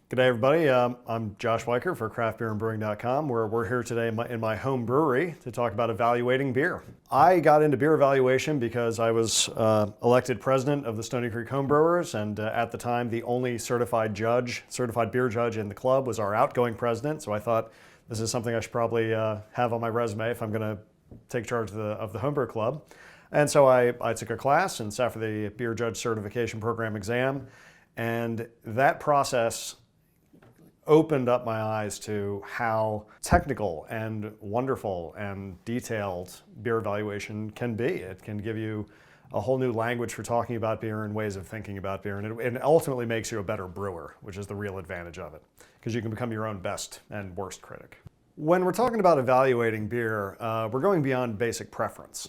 Good day, everybody. I'm Josh Weikert for craftbeerbrewing.com, where we're here today in my home brewery to talk about evaluating beer. I got into beer evaluation because I was elected president of the Stony Creek Homebrewers, and at the time, the only certified beer judge in the club was our outgoing president. So I thought this is something I should probably have on my resume if I'm going to take charge of the homebrew club. And so I took a class and sat for the beer judge certification program exam, and that process opened up my eyes to how technical and wonderful and detailed beer evaluation can be. It can give you a whole new language for talking about beer and ways of thinking about beer, and it ultimately makes you a better brewer, which is the real advantage of it, because you can become your own best and worst critic. When we're talking about evaluating beer, we're going beyond basic preference.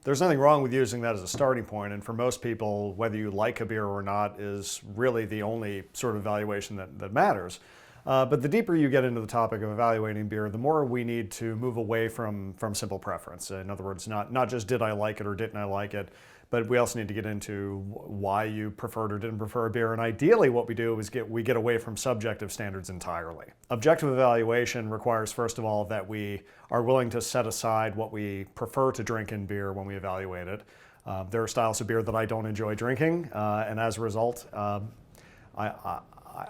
There's nothing wrong with using that as a starting point, and for most people, whether you like a beer or not is really the only sort of evaluation that matters. But the deeper you get into the topic of evaluating beer, the more we need to move away from simple preference. In other words, not just did I like it or didn't I like it, but we also need to get into why you preferred or didn't prefer a beer. And ideally what we do is we get away from subjective standards entirely. Objective evaluation requires, first of all, that we are willing to set aside what we prefer to drink in beer when we evaluate it. There are styles of beer that I don't enjoy drinking, and as a result,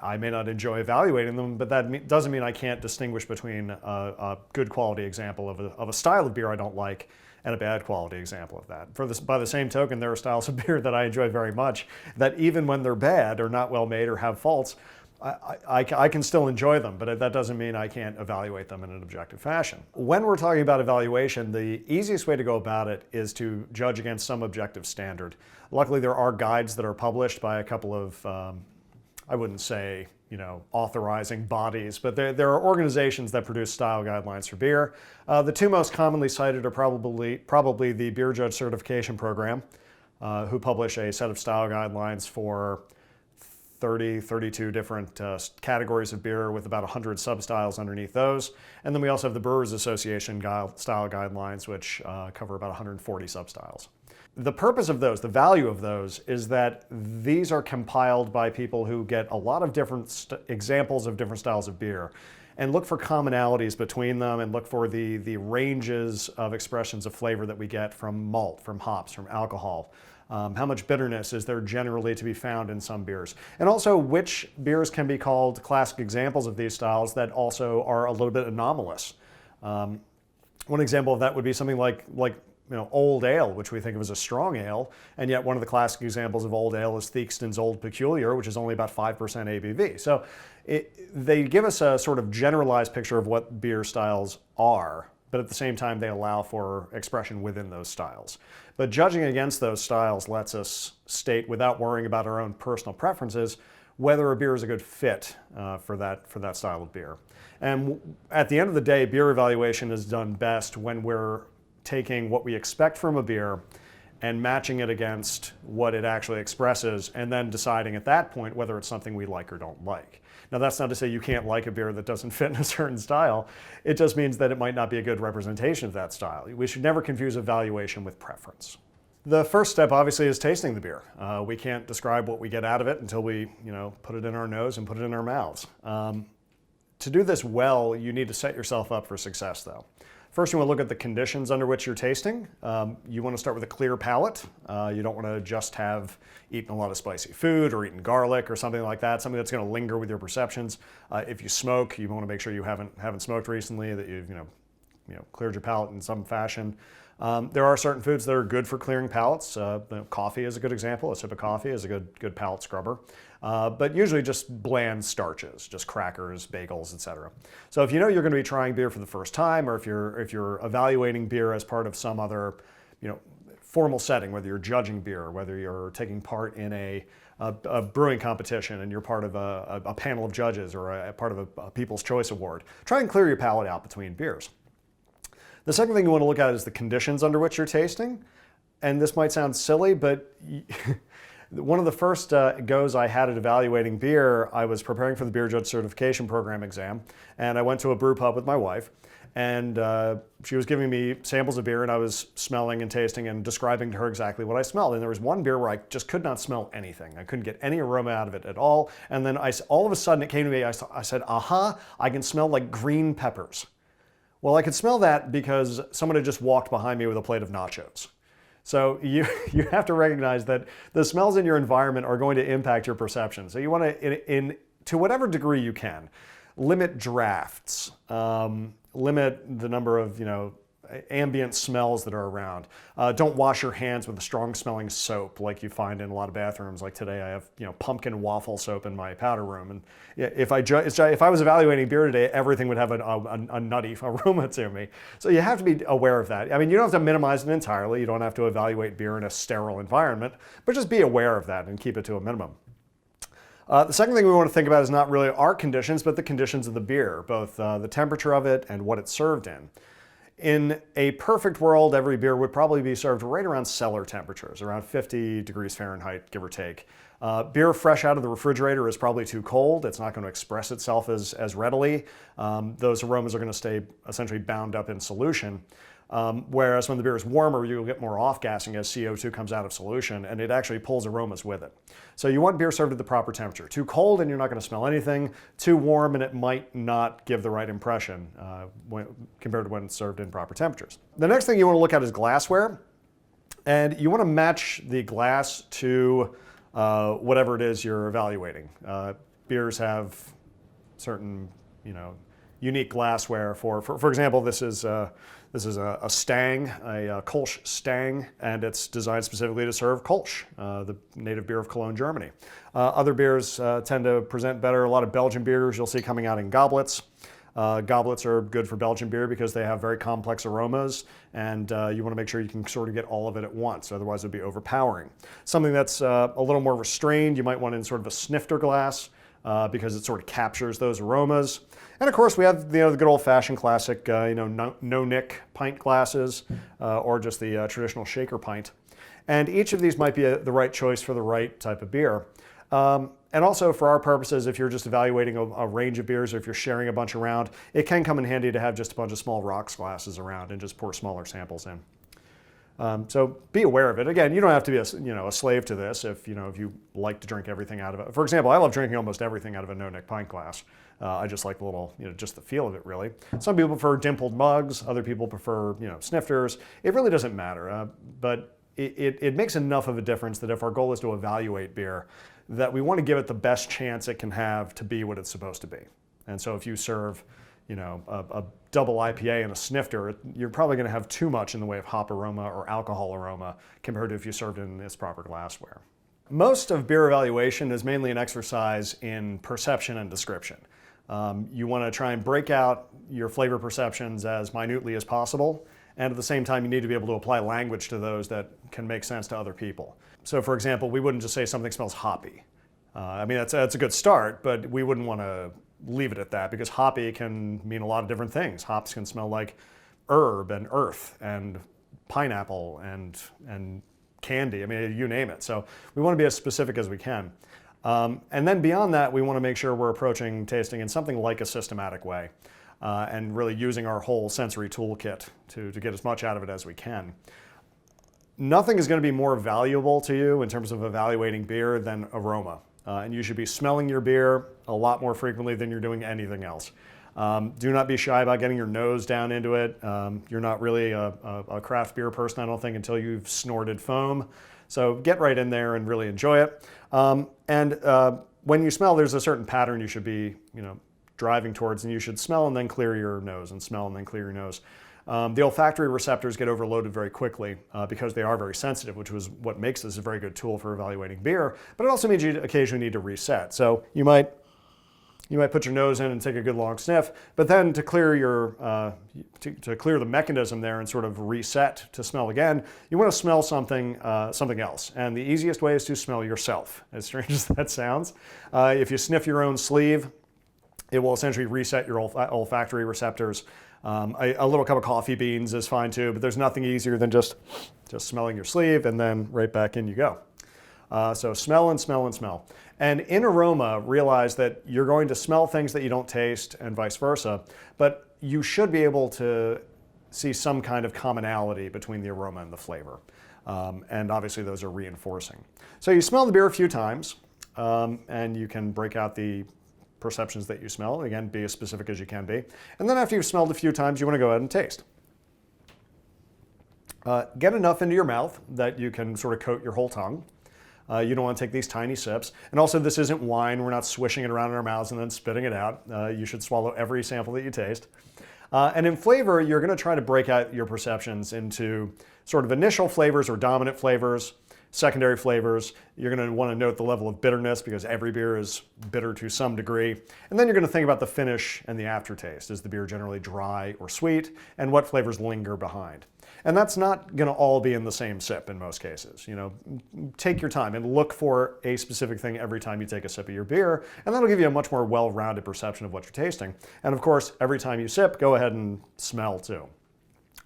I may not enjoy evaluating them, but that doesn't mean I can't distinguish between a good quality example of a style of beer I don't like and a bad quality example of that. By the same token, there are styles of beer that I enjoy very much that even when they're bad or not well made or have faults, I can still enjoy them, but that doesn't mean I can't evaluate them in an objective fashion. When we're talking about evaluation, the easiest way to go about it is to judge against some objective standard. Luckily, there are guides that are published by a couple of I wouldn't say, authorizing bodies, but there are organizations that produce style guidelines for beer. The two most commonly cited are probably the Beer Judge Certification Program, who publish a set of style guidelines for 32 different categories of beer with about 100 sub-styles underneath those. And then we also have the Brewers Association style guidelines, which cover about 140 sub-styles. The purpose of those, the value of those, is that these are compiled by people who get a lot of different examples of different styles of beer and look for commonalities between them and look for the ranges of expressions of flavor that we get from malt, from hops, from alcohol. How much bitterness is there generally to be found in some beers? And also which beers can be called classic examples of these styles that also are a little bit anomalous. One example of that would be something like Old Ale, which we think of as a strong ale, and yet one of the classic examples of Old Ale is Theakston's Old Peculiar, which is only about 5% ABV. So they give us a sort of generalized picture of what beer styles are, but at the same time they allow for expression within those styles. But judging against those styles lets us state, without worrying about our own personal preferences, whether a beer is a good fit for that style of beer. And at the end of the day, beer evaluation is done best when we're taking what we expect from a beer and matching it against what it actually expresses, and then deciding at that point whether it's something we like or don't like. Now, that's not to say you can't like a beer that doesn't fit in a certain style. It just means that it might not be a good representation of that style. We should never confuse evaluation with preference. The first step, obviously, is tasting the beer. We can't describe what we get out of it until we, put it in our nose and put it in our mouths. To do this well, you need to set yourself up for success, though. First, you want to look at the conditions under which you're tasting. You want to start with a clear palate. You don't want to just have eaten a lot of spicy food or eaten garlic or something like that, something that's going to linger with your perceptions. If you smoke, you want to make sure you haven't smoked recently, that you've cleared your palate in some fashion. There are certain foods that are good for clearing palates. Coffee is a good example. A sip of coffee is a good palate scrubber. But usually just bland starches, just crackers, bagels, etc. So if you know you're going to be trying beer for the first time, or if you're evaluating beer as part of some other formal setting, whether you're judging beer, whether you're taking part in a brewing competition and you're part of a panel of judges or a part of a People's Choice Award, try and clear your palate out between beers. The second thing you want to look at is the conditions under which you're tasting. And this might sound silly, but One of the first goes I had at evaluating beer, I was preparing for the Beer Judge Certification Program exam, and I went to a brew pub with my wife, and she was giving me samples of beer, and I was smelling and tasting and describing to her exactly what I smelled. And there was one beer where I just could not smell anything. I couldn't get any aroma out of it at all. And then all of a sudden it came to me, I said, aha, I can smell like green peppers. Well, I could smell that because someone had just walked behind me with a plate of nachos. So you have to recognize that the smells in your environment are going to impact your perception. So you want to, to whatever degree you can, limit drafts, limit the number of ambient smells that are around. Don't wash your hands with a strong smelling soap like you find in a lot of bathrooms. Like today I have pumpkin waffle soap in my powder room, and if I was evaluating beer today, everything would have a nutty aroma to me. So you have to be aware of that. I mean, you don't have to minimize it entirely. You don't have to evaluate beer in a sterile environment, but just be aware of that and keep it to a minimum. The second thing we want to think about is not really our conditions, but the conditions of the beer, both the temperature of it and what it's served in. In a perfect world, every beer would probably be served right around cellar temperatures, around 50 degrees Fahrenheit, give or take. Beer fresh out of the refrigerator is probably too cold. It's not going to express itself as readily. Those aromas are going to stay essentially bound up in solution. Whereas when the beer is warmer, you'll get more off-gassing as CO2 comes out of solution, and it actually pulls aromas with it. So you want beer served at the proper temperature. Too cold and you're not going to smell anything. Too warm and it might not give the right impression compared to when it's served in proper temperatures. The next thing you want to look at is glassware. And you want to match the glass to whatever it is you're evaluating. Beers have certain, unique glassware for example, this is a Stang, a Kolsch Stang, and it's designed specifically to serve Kolsch, the native beer of Cologne, Germany. Other beers tend to present better. A lot of Belgian beers you'll see coming out in goblets. Goblets are good for Belgian beer because they have very complex aromas, and you want to make sure you can sort of get all of it at once, otherwise it would be overpowering. Something that's a little more restrained, you might want in sort of a snifter glass, because it sort of captures those aromas. And of course we have the good old-fashioned classic no-nick pint glasses, or just the traditional shaker pint. And each of these might be the right choice for the right type of beer. And also for our purposes, if you're just evaluating a range of beers or if you're sharing a bunch around, it can come in handy to have just a bunch of small rocks glasses around and just pour smaller samples in. So be aware of it. Again, you don't have to be a slave to this if you like to drink everything out of it. For example, I love drinking almost everything out of a no-nick pint glass. I just like the little, just the feel of it really. Some people prefer dimpled mugs. Other people prefer, snifters. It really doesn't matter. But it makes enough of a difference that if our goal is to evaluate beer, that we want to give it the best chance it can have to be what it's supposed to be. And so if you serve a double IPA and a snifter, you're probably going to have too much in the way of hop aroma or alcohol aroma compared to if you served it in its proper glassware. Most of beer evaluation is mainly an exercise in perception and description. You want to try and break out your flavor perceptions as minutely as possible, and at the same time you need to be able to apply language to those that can make sense to other people. So for example, we wouldn't just say something smells hoppy. I mean, that's a good start, but we wouldn't want to leave it at that because hoppy can mean a lot of different things. Hops can smell like herb and earth and pineapple and candy. I mean, you name it. So we want to be as specific as we can. And then beyond that, we want to make sure we're approaching tasting in something like a systematic way and really using our whole sensory toolkit to get as much out of it as we can. Nothing is going to be more valuable to you in terms of evaluating beer than aroma. And you should be smelling your beer a lot more frequently than you're doing anything else. Do not be shy about getting your nose down into it. You're not really a craft beer person, I don't think, until you've snorted foam. So get right in there and really enjoy it. When you smell, there's a certain pattern you should be driving towards, and you should smell and then clear your nose and smell and then clear your nose. The olfactory receptors get overloaded very quickly because they are very sensitive, which was what makes this a very good tool for evaluating beer, but it also means you occasionally need to reset. So you might put your nose in and take a good long sniff, but then to clear to clear the mechanism there and sort of reset to smell again, you want to smell something else. And the easiest way is to smell yourself, as strange as that sounds. If you sniff your own sleeve, it will essentially reset your olfactory receptors. A little cup of coffee beans is fine too, but there's nothing easier than just smelling your sleeve and then right back in you go. So smell and smell and smell. And in aroma, realize that you're going to smell things that you don't taste and vice versa, but you should be able to see some kind of commonality between the aroma and the flavor. And obviously those are reinforcing. So you smell the beer a few times, and you can break out the perceptions that you smell. Again, be as specific as you can be. And then after you've smelled a few times, you want to go ahead and taste. Get enough into your mouth that you can sort of coat your whole tongue. You don't want to take these tiny sips. And also, this isn't wine. We're not swishing it around in our mouths and then spitting it out. You should swallow every sample that you taste. And in flavor, you're going to try to break out your perceptions into sort of initial flavors or dominant flavors, secondary flavors. You're going to want to note the level of bitterness because every beer is bitter to some degree. And then you're going to think about the finish and the aftertaste. Is the beer generally dry or sweet? And what flavors linger behind? And that's not going to all be in the same sip in most cases. You know, take your time and look for a specific thing every time you take a sip of your beer, and that'll give you a much more well-rounded perception of what you're tasting. And of course, every time you sip, go ahead and smell too.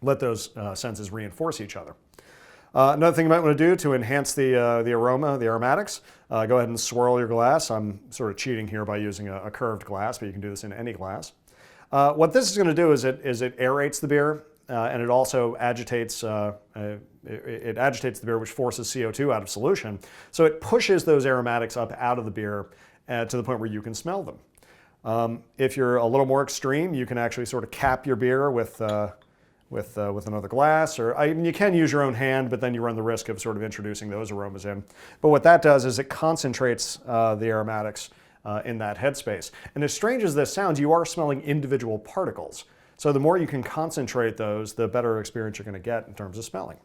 Let those senses reinforce each other. Another thing you might want to do to enhance the aroma, the aromatics, go ahead and swirl your glass. I'm sort of cheating here by using a curved glass, but you can do this in any glass. What this is going to do is it aerates the beer. And it also agitates, it agitates the beer, which forces CO2 out of solution. So it pushes those aromatics up out of the beer to the point where you can smell them. If you're a little more extreme, you can actually sort of cap your beer with another glass, or I mean, you can use your own hand, but then you run the risk of sort of introducing those aromas in. But what that does is it concentrates the aromatics in that headspace. And as strange as this sounds, you are smelling individual particles. So the more you can concentrate those, the better experience you're going to get in terms of smelling.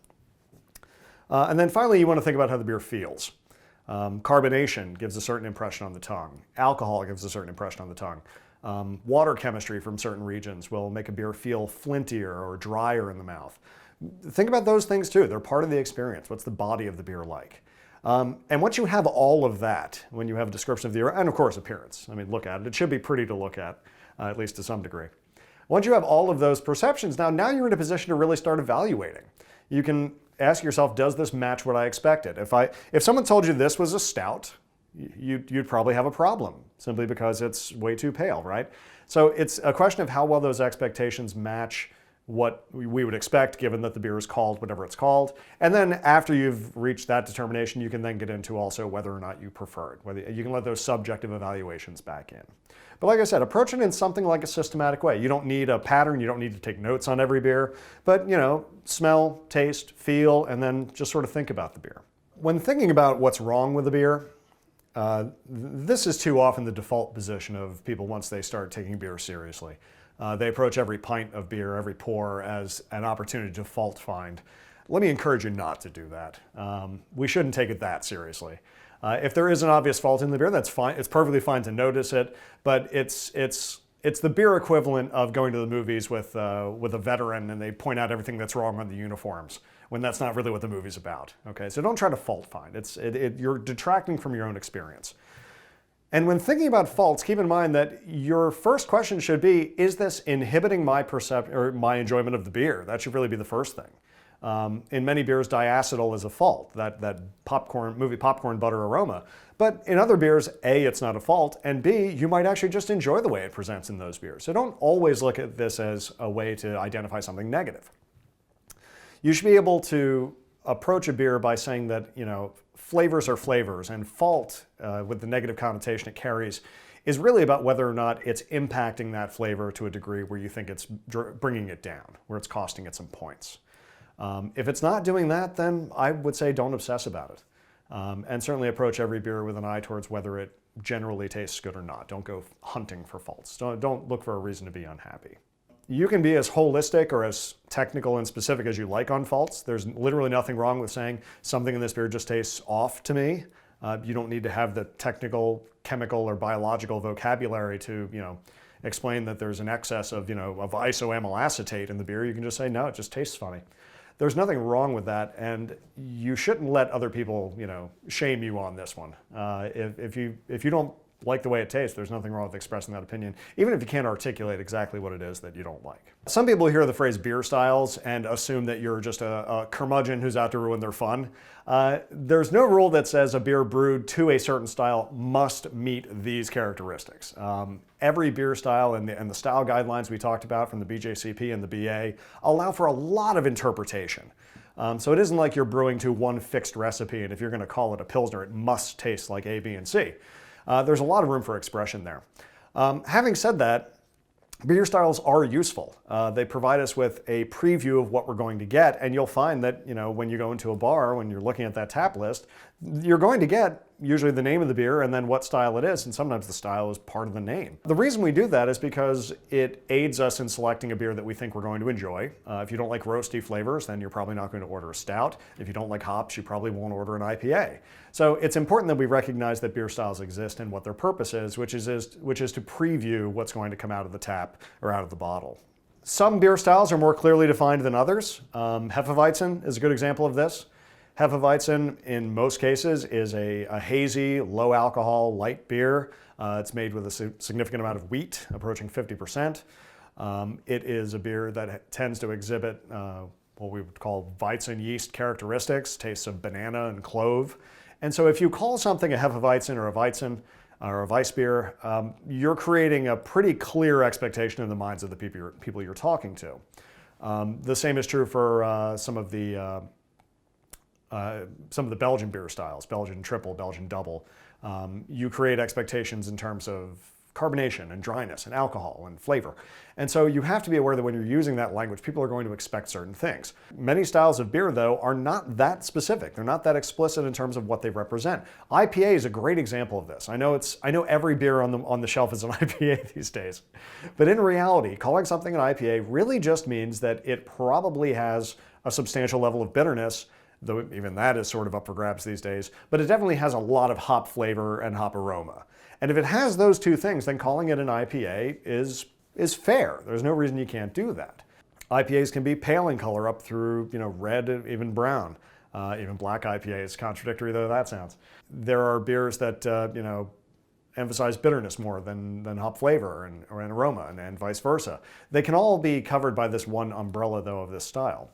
And then finally, you want to think about how the beer feels. Carbonation gives a certain impression on the tongue. Alcohol gives a certain impression on the tongue. Water chemistry from certain regions will make a beer feel flintier or drier in the mouth. Think about those things too. They're part of the experience. What's the body of the beer like? And once you have all of that, when you have a description of the beer, and of course appearance, I mean, look at it. It should be pretty to look at least to some degree. Once you have all of those perceptions, now you're in a position to really start evaluating. You can ask yourself, does this match what I expected? If someone told you this was a stout, you'd probably have a problem simply because it's way too pale, right? So it's a question of how well those expectations match what we would expect given that the beer is called whatever it's called. And then after you've reached that determination, you can then get into also whether or not you prefer it, whether you can let those subjective evaluations back in. But like I said, approach it in something like a systematic way. You don't need a pattern, you don't need to take notes on every beer, but you know, smell, taste, feel, and then just sort of think about the beer. When thinking about what's wrong with the beer, this is too often the default position of people once they start taking beer seriously. They approach every pint of beer, every pour, as an opportunity to fault find. Let me encourage you not to do that. We shouldn't take it that seriously. If there is an obvious fault in the beer, that's fine. It's perfectly fine to notice it, but it's the beer equivalent of going to the movies with a veteran and they point out everything that's wrong on the uniforms, when that's not really what the movie's about. Okay, so don't try to fault find. You're detracting from your own experience. And when thinking about faults, keep in mind that your first question should be, is this inhibiting my perception or my enjoyment of the beer? That should really be the first thing. In many beers, diacetyl is a fault, that movie popcorn butter aroma. But in other beers, A, it's not a fault, and B, you might actually just enjoy the way it presents in those beers. So don't always look at this as a way to identify something negative. You should be able to approach a beer by saying that, you know, flavors are flavors, and fault, with the negative connotation it carries, is really about whether or not it's impacting that flavor to a degree where you think it's bringing it down, where it's costing it some points. If it's not doing that, then I would say don't obsess about it. And certainly approach every beer with an eye towards whether it generally tastes good or not. Don't go hunting for faults. Don't look for a reason to be unhappy. You can be as holistic or as technical and specific as you like on faults. There's literally nothing wrong with saying something in this beer just tastes off to me. You don't need to have the technical, chemical, or biological vocabulary to, you know, explain that there's an excess of, you know, of isoamyl acetate in the beer. You can just say, no, it just tastes funny. There's nothing wrong with that, and you shouldn't let other people, you know, shame you on this one. If you don't like the way it tastes, there's nothing wrong with expressing that opinion, even if you can't articulate exactly what it is that you don't like. Some people hear the phrase beer styles and assume that you're just a curmudgeon who's out to ruin their fun. There's no rule that says a beer brewed to a certain style must meet these characteristics. Every beer style and the style guidelines we talked about from the BJCP and the BA allow for a lot of interpretation. So it isn't like you're brewing to one fixed recipe, and if you're going to call it a Pilsner, it must taste like A, B, and C. There's a lot of room for expression there. Having said that, beer styles are useful. They provide us with a preview of what we're going to get, and you'll find that, you know, when you go into a bar, when you're looking at that tap list, you're going to get usually the name of the beer and then what style it is, and sometimes the style is part of the name. The reason we do that is because it aids us in selecting a beer that we think we're going to enjoy. If you don't like roasty flavors, then you're probably not going to order a stout. If you don't like hops, you probably won't order an IPA. So it's important that we recognize that beer styles exist and what their purpose is, which is to preview what's going to come out of the tap or out of the bottle. Some beer styles are more clearly defined than others. Hefeweizen is a good example of this. Hefeweizen, in most cases, is a hazy, low alcohol, light beer. It's made with a significant amount of wheat, approaching 50%. It is a beer that tends to exhibit what we would call Weizen yeast characteristics, tastes of banana and clove. And so if you call something a Hefeweizen or a Weizen or a Weissbier, you're creating a pretty clear expectation in the minds of the people you're talking to. The same is true for some of the Belgian beer styles, Belgian triple, Belgian double. You create expectations in terms of carbonation and dryness and alcohol and flavor. And so you have to be aware that when you're using that language, people are going to expect certain things. Many styles of beer, though, are not that specific. They're not that explicit in terms of what they represent. IPA is a great example of this. I know every beer on the shelf is an IPA these days. But in reality, calling something an IPA really just means that it probably has a substantial level of bitterness, though even that is sort of up for grabs these days, but it definitely has a lot of hop flavor and hop aroma. And if it has those two things, then calling it an IPA is fair. There's no reason you can't do that. IPAs can be pale in color up through, red, even brown. Even black IPAs, contradictory though that sounds. There are beers that, emphasize bitterness more than hop flavor or an aroma, and vice versa. They can all be covered by this one umbrella, though, of this style.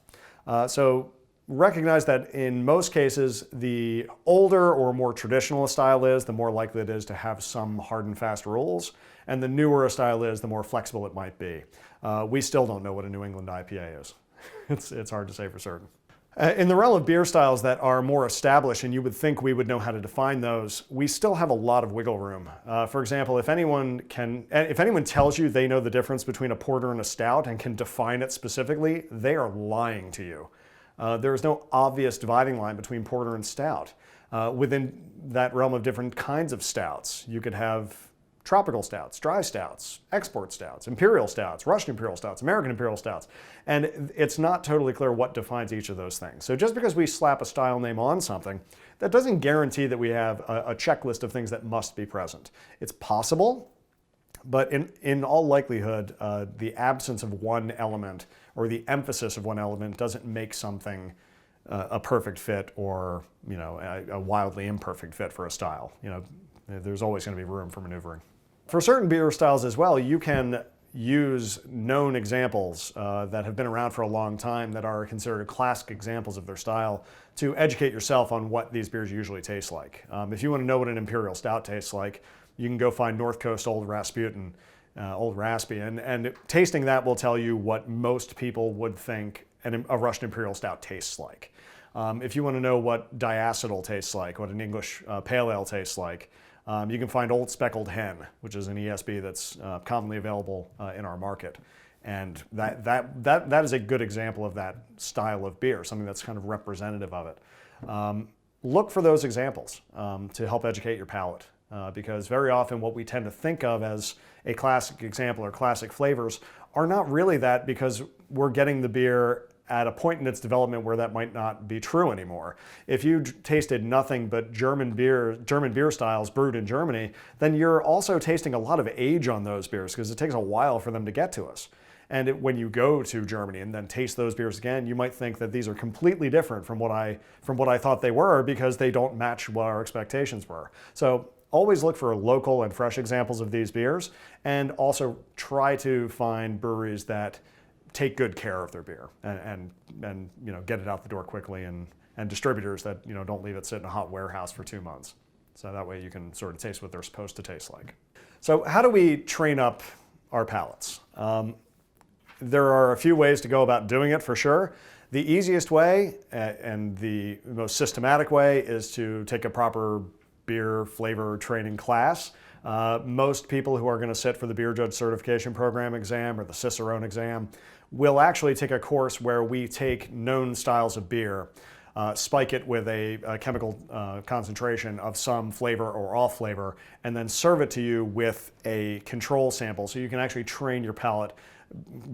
So recognize that in most cases, the older or more traditional a style is, the more likely it is to have some hard and fast rules, and the newer a style is, the more flexible it might be. We still don't know what a New England IPA is. It's hard to say for certain. In the realm of beer styles that are more established, and you would think we would know how to define those, we still have a lot of wiggle room. For example, if anyone tells you they know the difference between a porter and a stout and can define it specifically, they are lying to you. There is no obvious dividing line between porter and stout. Within that realm of different kinds of stouts, you could have tropical stouts, dry stouts, export stouts, imperial stouts, Russian imperial stouts, American imperial stouts. And it's not totally clear what defines each of those things. So just because we slap a style name on something, that doesn't guarantee that we have a checklist of things that must be present. It's possible, but in all likelihood, the absence of one element or the emphasis of one element doesn't make something a perfect fit or a wildly imperfect fit for a style. There's always going to be room for maneuvering. For certain beer styles as well, you can use known examples that have been around for a long time that are considered classic examples of their style to educate yourself on what these beers usually taste like. If you want to know what an imperial stout tastes like, you can go find North Coast Old Rasputin, Old Raspy, and tasting that will tell you what most people would think a Russian imperial stout tastes like. If you want to know what diacetyl tastes like, what an English pale ale tastes like, you can find Old Speckled Hen, which is an ESB that's commonly available in our market. And that is a good example of that style of beer, something that's kind of representative of it. Look for those examples to help educate your palate. Because very often what we tend to think of as a classic example or classic flavors are not really that, because we're getting the beer at a point in its development where that might not be true anymore. If you tasted nothing but German beer styles brewed in Germany, then you're also tasting a lot of age on those beers because it takes a while for them to get to us. And when you go to Germany and then taste those beers again, you might think that these are completely different from what I thought they were, because they don't match what our expectations were. So always look for local and fresh examples of these beers, and also try to find breweries that take good care of their beer and get it out the door quickly, and distributors that don't leave it sit in a hot warehouse for 2 months. So that way you can sort of taste what they're supposed to taste like. So how do we train up our palates? There are a few ways to go about doing it for sure. The easiest way and the most systematic way is to take a proper beer flavor training class. Most people who are going to sit for the Beer Judge Certification Program exam or the Cicerone exam will actually take a course where we take known styles of beer, spike it with a chemical concentration of some flavor or off flavor, and then serve it to you with a control sample so you can actually train your palate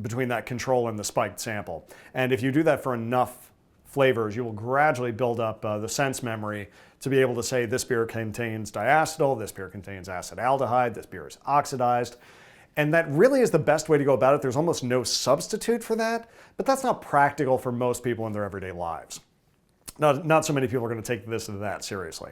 between that control and the spiked sample. And if you do that for enough flavors, you will gradually build up the sense memory to be able to say this beer contains diacetyl, this beer contains acetaldehyde, this beer is oxidized. And that really is the best way to go about it. There's almost no substitute for that, but that's not practical for most people in their everyday lives. Not so many people are going to take this or that seriously.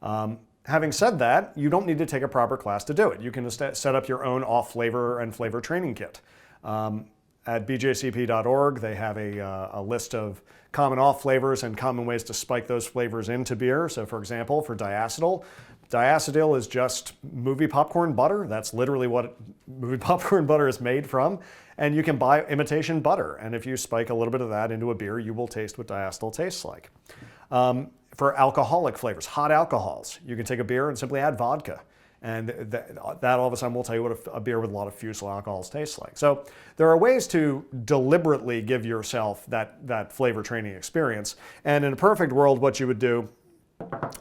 Having said that, you don't need to take a proper class to do it. You can set up your own off flavor and flavor training kit. At bjcp.org, they have a list of common off flavors and common ways to spike those flavors into beer. So for example, for diacetyl is just movie popcorn butter. That's literally what movie popcorn butter is made from. And you can buy imitation butter. And if you spike a little bit of that into a beer, you will taste what diacetyl tastes like. For alcoholic flavors, hot alcohols, you can take a beer and simply add vodka. And that all of a sudden will tell you what a beer with a lot of fusel alcohols tastes like. So there are ways to deliberately give yourself that flavor training experience. And in a perfect world, what you would do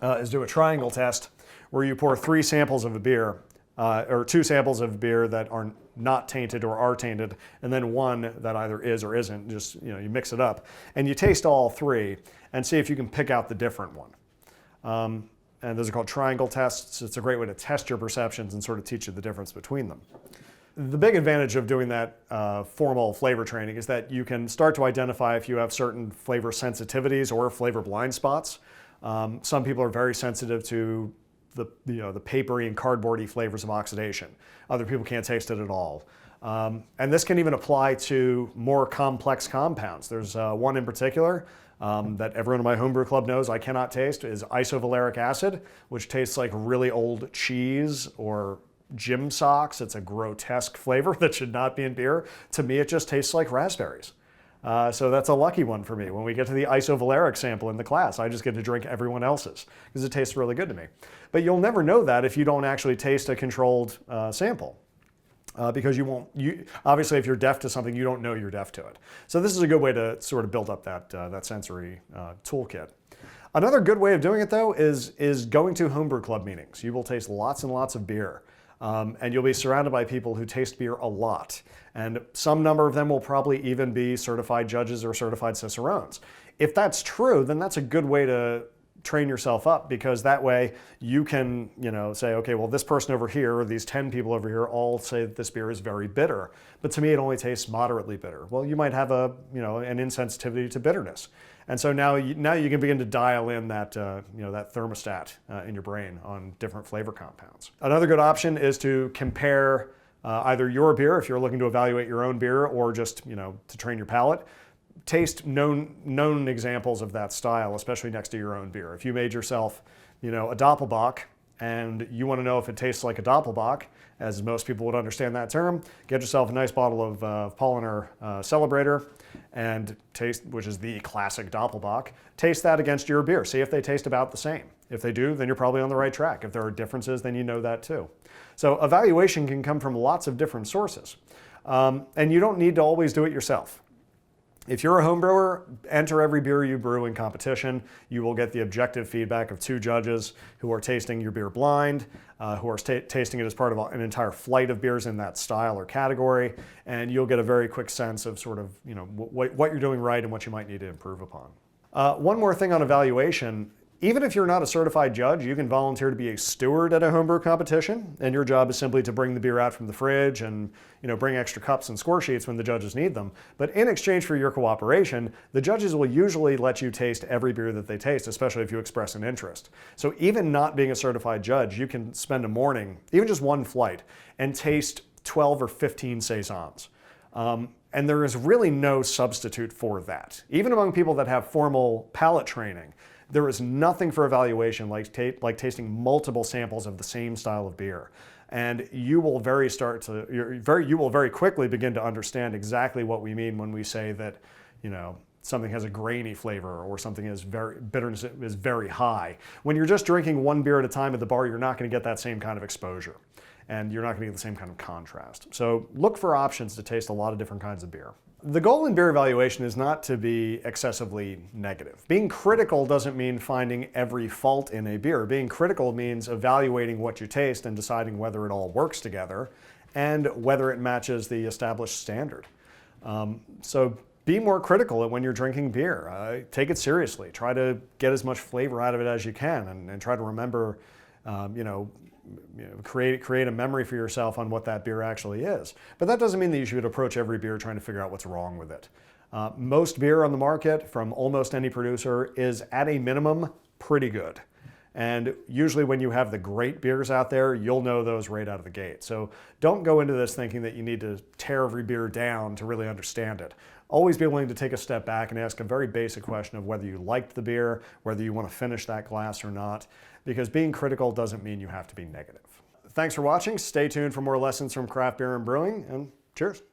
is do a triangle test where you pour 3 samples of a beer, or 2 samples of beer that are not tainted or are tainted, and then 1 that either is or isn't. Just you mix it up, and you taste all 3 and see if you can pick out the different one. And those are called triangle tests. It's a great way to test your perceptions and sort of teach you the difference between them. The big advantage of doing that formal flavor training is that you can start to identify if you have certain flavor sensitivities or flavor blind spots. Some people are very sensitive to the papery and cardboardy flavors of oxidation. Other people can't taste it at all. And this can even apply to more complex compounds. There's one in particular that everyone in my homebrew club knows I cannot taste, is isovaleric acid, which tastes like really old cheese or gym socks. It's a grotesque flavor that should not be in beer. To me, it just tastes like raspberries. So that's a lucky one for me. When we get to the isovaleric sample in the class, I just get to drink everyone else's because it tastes really good to me. But you'll never know that if you don't actually taste a controlled sample. Because obviously if you're deaf to something, you don't know you're deaf to it. So this is a good way to sort of build up that sensory toolkit. Another good way of doing it though is going to homebrew club meetings. You will taste lots and lots of beer. And you'll be surrounded by people who taste beer a lot. And some number of them will probably even be certified judges or certified cicerones. If that's true, then that's a good way to train yourself up, because that way you can, say, okay, well, this person over here, or these 10 people over here all say that this beer is very bitter, but to me it only tastes moderately bitter. Well, you might have an insensitivity to bitterness. And so now you can begin to dial in that, that thermostat in your brain on different flavor compounds. Another good option is to compare either your beer, if you're looking to evaluate your own beer, or just, to train your palate. Taste known examples of that style, especially next to your own beer. If you made yourself, a Doppelbock, and you want to know if it tastes like a Doppelbock, as most people would understand that term, get yourself a nice bottle of Paulaner Celebrator and taste, which is the classic Doppelbock. Taste that against your beer. See if they taste about the same. If they do, then you're probably on the right track. If there are differences, then you know that too. So evaluation can come from lots of different sources. And you don't need to always do it yourself. If you're a home brewer, enter every beer you brew in competition. You will get the objective feedback of 2 judges who are tasting your beer blind, who are tasting it as part of an entire flight of beers in that style or category, and you'll get a very quick sense of sort of what you're doing right and what you might need to improve upon. One more thing on evaluation. Even if you're not a certified judge, you can volunteer to be a steward at a homebrew competition, and your job is simply to bring the beer out from the fridge and bring extra cups and score sheets when the judges need them. But in exchange for your cooperation, the judges will usually let you taste every beer that they taste, especially if you express an interest. So even not being a certified judge, you can spend a morning, even just one flight, and taste 12 or 15 saisons. And there is really no substitute for that. Even among people that have formal palate training, there is nothing for evaluation like tasting multiple samples of the same style of beer. And you will very quickly begin to understand exactly what we mean when we say that, something has a grainy flavor or something bitterness is very high. When you're just drinking one beer at a time at the bar, you're not going to get that same kind of exposure. And you're not going to get the same kind of contrast. So look for options to taste a lot of different kinds of beer. The goal in beer evaluation is not to be excessively negative. Being critical doesn't mean finding every fault in a beer. Being critical means evaluating what you taste and deciding whether it all works together and whether it matches the established standard. So be more critical when you're drinking beer. Take it seriously. Try to get as much flavor out of it as you can and try to remember, create a memory for yourself on what that beer actually is. But that doesn't mean that you should approach every beer trying to figure out what's wrong with it. Most beer on the market from almost any producer is at a minimum pretty good. And usually when you have the great beers out there, you'll know those right out of the gate. So don't go into this thinking that you need to tear every beer down to really understand it. Always be willing to take a step back and ask a very basic question of whether you liked the beer, whether you want to finish that glass or not, because being critical doesn't mean you have to be negative. Thanks for watching. Stay tuned for more lessons from craft beer and brewing, and cheers.